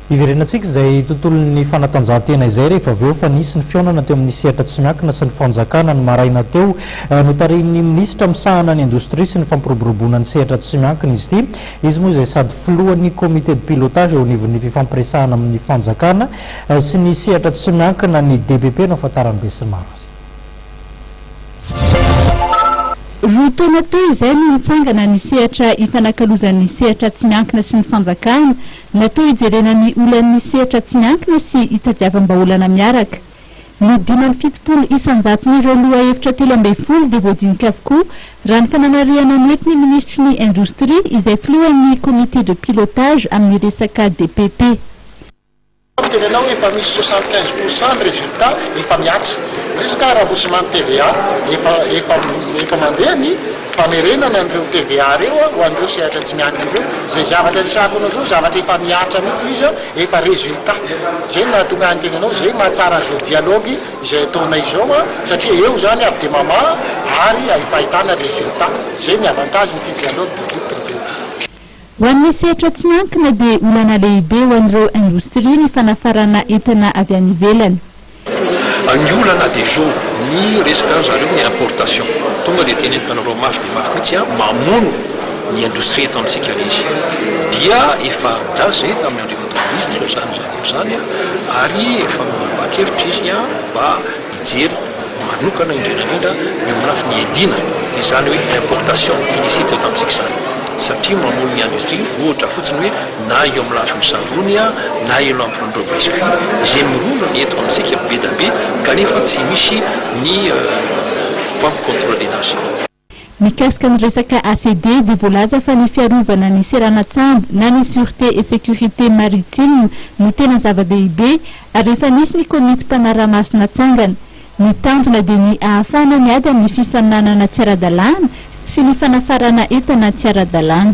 Iverenantsika izay tontolon'ny fanatanjahantena izay rehefa avy eo fa nisy ny fionana teo amin'ny sehatra tsy miankina sy ny fanjakana ny maraina teo notarin'ny minisitra misahana ny indostria sy ny fampiroboroboana ny sehatra tsy miankina izy ity. Izy moa izay sady filohan'ny comité de pilotage eo anivon'ny fifampiresahana amin'ny fanjakana sy ny sehatra tsy miankina ny DPP no ahafantarany be sy maro azy. Roa taona teo izay no nitsangana ny sehatra ifanakalozan'ny sehatra tsy miankina sy ny fanjakana natao hijerena ny olan'ny sehatra tsy miankina sy hitadiavam-baolana miaraka. Ny 570 isanjaton'ireo loha hevitra 320 dia voadinika avokoa raha ny fanamariana noentiny ministry ny indostria izay filohan'ny comité de pilotage amin'ny resaka DPP. Tenenao efa misy 75% de résultat efa miakatra. Resaka remboursement de TVA efa mandeha ny famerenana an'ireo TVA reo ho an'ireo sehatra tsy miankina ireo. Zay zavatra resahako anao zao zavatra efa miakatra mihitsy izy efa résultat. Zay no nahatonga ny tenenao zay mahatsara an'izao dialogue izay ataonay izao satria eo zany avy de mama ary efa ahitana résultat. Zay ny avantage n'ity dialogue public-privé. Ho an'ny sehatra tsy miankina dia olana lehibe ho an'ireo indostria ny fanafarana entana avy any ivelany. Ny olana dia zao ny resaka zareo ny importation tonga dia teny mpanarao mafy dia mafy mihitsy mamono ny indostria eto amintsika izy dia efa milaza tamin'ny andriaman'ny ministra zany ary efa manapa-kevitra izy mba hijery manokana indrindraindra ny lafy ny edina izany hoe importation illicite eto amintsika zany satria mamono ny industrie ohatra fotsiny hoe na eo amin'ny lafiny savony na eo amin'ny biscuit izay mirona ny eto amintsika be da be kanefa tsy misy ny fampicontrôlena azy. Mikasika ny resaka ACD dia voalaza fa ny fiarovana ny seranatsambo na ny sûreté et sécurité maritime no tena zava-dehibe ary efa nisy ny komity mpanaramasona tsangana. Ny tanjona dia ny ahafahana miady amin'ny fifaninanana tsy ara-dalàna sy ny fanafarana entana tsy ara-dalàna.